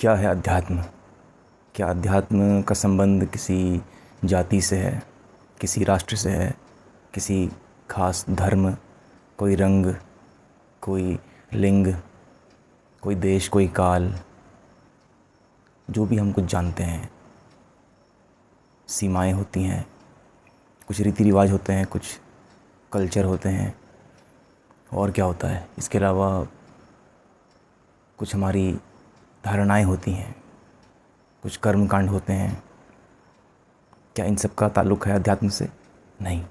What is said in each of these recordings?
क्या है अध्यात्म? क्या अध्यात्म का संबंध किसी जाति से है, किसी राष्ट्र से है, किसी खास धर्म, कोई रंग, कोई लिंग, कोई देश, कोई काल? जो भी हम कुछ जानते हैं, सीमाएं होती हैं, कुछ रीति रिवाज होते हैं, कुछ कल्चर होते हैं। और क्या होता है इसके अलावा? कुछ हमारी धारणाएं होती हैं, कुछ कर्म कांड होते हैं। क्या इन सब का ताल्लुक़ है अध्यात्म से? नहीं।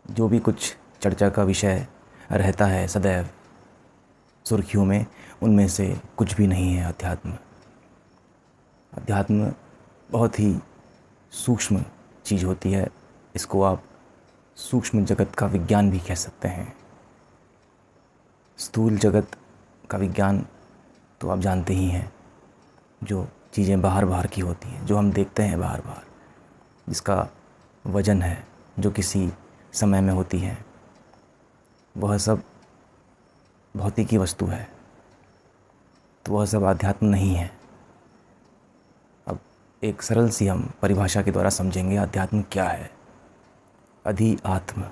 जो भी कुछ चर्चा का विषय रहता है सदैव सुर्खियों में, उनमें से कुछ भी नहीं है अध्यात्म। अध्यात्म बहुत ही सूक्ष्म चीज़ होती है। इसको आप सूक्ष्म जगत का विज्ञान भी कह सकते हैं। स्थूल जगत का विज्ञान तो आप जानते ही हैं, जो चीज़ें बाहर बाहर की होती हैं, जो हम देखते हैं बाहर बाहर, जिसका वजन है, जो किसी समय में होती है, वह सब भौतिकी वस्तु है। तो वह सब अध्यात्म नहीं है। अब एक सरल सी हम परिभाषा के द्वारा समझेंगे अध्यात्म क्या है। अधि आत्म,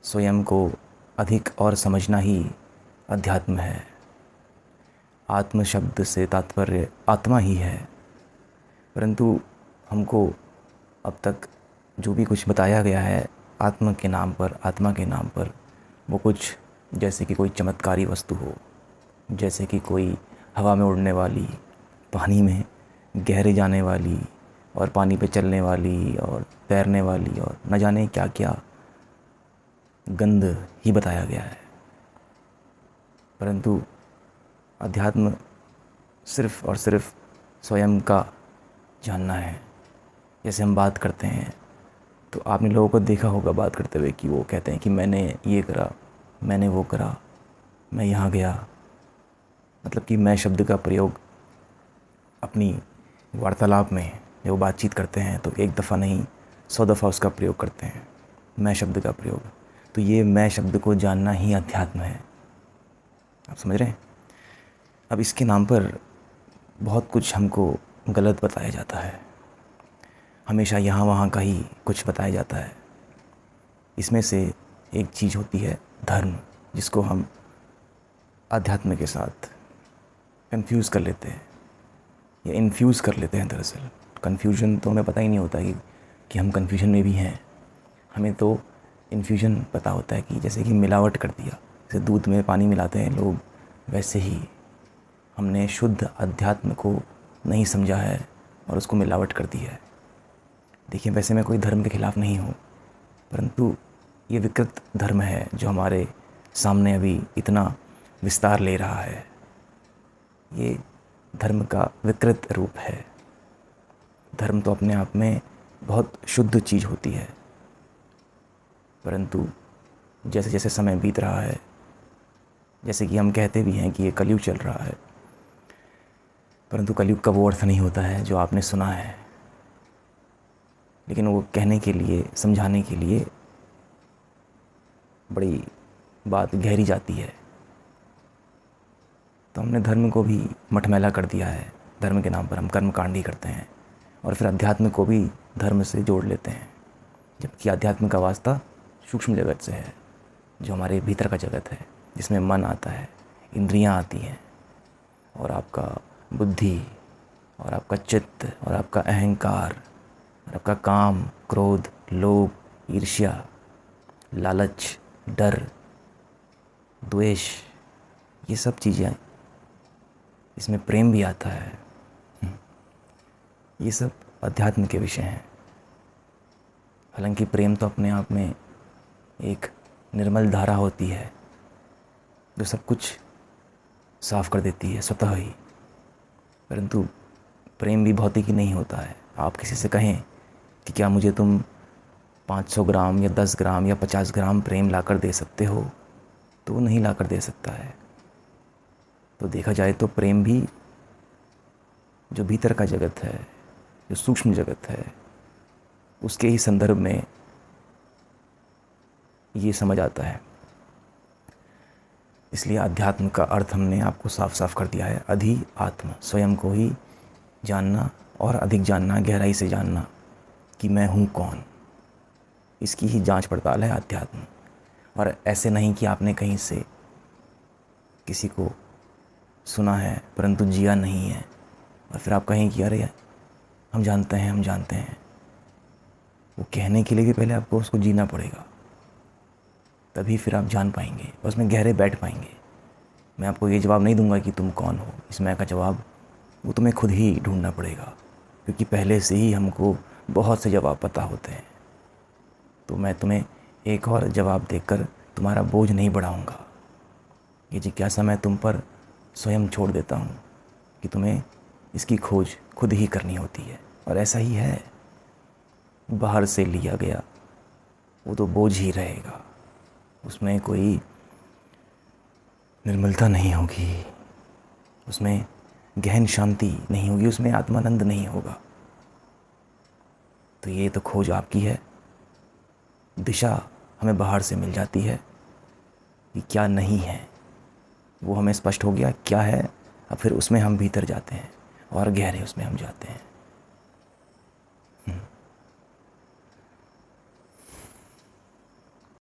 स्वयं को अधिक और समझना ही अध्यात्म है। आत्म शब्द से तात्पर्य आत्मा ही है। परंतु हमको अब तक जो भी कुछ बताया गया है आत्मा के नाम पर, आत्मा के नाम पर, वो कुछ जैसे कि कोई चमत्कारी वस्तु हो, जैसे कि कोई हवा में उड़ने वाली, पानी में गहरे जाने वाली, और पानी पे चलने वाली, और तैरने वाली, और न जाने क्या क्या गंध ही बताया गया है। परंतु अध्यात्म सिर्फ़ और सिर्फ स्वयं का जानना है। जैसे हम बात करते हैं तो आपने लोगों को देखा होगा बात करते हुए कि वो कहते हैं कि मैंने ये करा, मैंने वो करा, मैं यहाँ गया। मतलब कि मैं शब्द का प्रयोग अपनी वार्तालाप में जब वो बातचीत करते हैं तो एक दफ़ा नहीं 100 दफ़ा उसका प्रयोग करते हैं, मैं शब्द का प्रयोग। तो ये मैं शब्द को जानना ही अध्यात्म है। आप समझ रहे हैं? अब इसके नाम पर बहुत कुछ हमको गलत बताया जाता है। हमेशा यहाँ वहाँ का ही कुछ बताया जाता है। इसमें से एक चीज़ होती है धर्म, जिसको हम अध्यात्म के साथ कंफ्यूज कर लेते हैं या इन्फ्यूज़ कर लेते हैं। दरअसल कन्फ्यूजन तो हमें पता ही नहीं होता कि हम कन्फ्यूजन में भी हैं। हमें तो इन्फ्यूजन पता होता है कि जैसे कि मिलावट कर दिया, जैसे दूध में पानी मिलाते हैं लोग, वैसे ही हमने शुद्ध अध्यात्म को नहीं समझा है और उसको मिलावट कर दी है। देखिए, वैसे मैं कोई धर्म के ख़िलाफ़ नहीं हूँ, परंतु ये विकृत धर्म है जो हमारे सामने अभी इतना विस्तार ले रहा है। ये धर्म का विकृत रूप है। धर्म तो अपने आप में बहुत शुद्ध चीज़ होती है, परंतु जैसे जैसे समय बीत रहा है, जैसे कि हम कहते भी हैं कि ये कलयुग चल रहा है, परंतु कलयुग का वो अर्थ नहीं होता है जो आपने सुना है। लेकिन वो कहने के लिए, समझाने के लिए बड़ी बात गहरी जाती है। तो हमने धर्म को भी मटमैला कर दिया है। धर्म के नाम पर हम कर्म कांड ही करते हैं और फिर अध्यात्म को भी धर्म से जोड़ लेते हैं, जबकि अध्यात्म का वास्ता सूक्ष्म जगत से है, जो हमारे भीतर का जगत है, जिसमें मन आता है, इंद्रियां आती हैं, और आपका बुद्धि, और आपका चित्त, और आपका अहंकार, और आपका काम, क्रोध, लोभ, ईर्ष्या, लालच, डर, द्वेष, ये सब चीज़ें, इसमें प्रेम भी आता है। ये सब अध्यात्म के विषय हैं। हालांकि प्रेम तो अपने आप में एक निर्मल धारा होती है जो सब कुछ साफ कर देती है स्वतः ही। परंतु प्रेम भी भौतिकी नहीं होता है। आप किसी से कहें कि क्या मुझे तुम 500 ग्राम या 10 ग्राम या 50 ग्राम प्रेम लाकर दे सकते हो, तो वो नहीं लाकर दे सकता है। तो देखा जाए तो प्रेम भी जो भीतर का जगत है, जो सूक्ष्म जगत है, उसके ही संदर्भ में ये समझ आता है। इसलिए अध्यात्म का अर्थ हमने आपको साफ साफ कर दिया है। अधि आत्म, स्वयं को ही जानना और अधिक जानना, गहराई से जानना कि मैं हूँ कौन, इसकी ही जांच पड़ताल है अध्यात्म। और ऐसे नहीं कि आपने कहीं से किसी को सुना है परंतु जिया नहीं है और फिर आप कहें कि अरे हम जानते हैं, हम जानते हैं। वो कहने के लिए भी पहले आपको उसको जीना पड़ेगा, तभी फिर आप जान पाएंगे, उसमें गहरे बैठ पाएंगे। मैं आपको ये जवाब नहीं दूंगा कि तुम कौन हो, इस मैं का जवाब वो तुम्हें खुद ही ढूंढना पड़ेगा, क्योंकि पहले से ही हमको बहुत से जवाब पता होते हैं। तो मैं तुम्हें एक और जवाब देकर तुम्हारा बोझ नहीं बढ़ाऊंगा। ये जिज्ञासा मैं तुम पर स्वयं छोड़ देता हूँ कि तुम्हें इसकी खोज खुद ही करनी होती है। और ऐसा ही है, बाहर से लिया गया वो तो बोझ ही रहेगा, उसमें कोई निर्मलता नहीं होगी, उसमें गहन शांति नहीं होगी, उसमें आत्मानंद नहीं होगा। तो ये तो खोज आपकी है। दिशा हमें बाहर से मिल जाती है कि क्या नहीं है, वो हमें स्पष्ट हो गया क्या है। अब फिर उसमें हम भीतर जाते हैं और गहरे उसमें हम जाते हैं।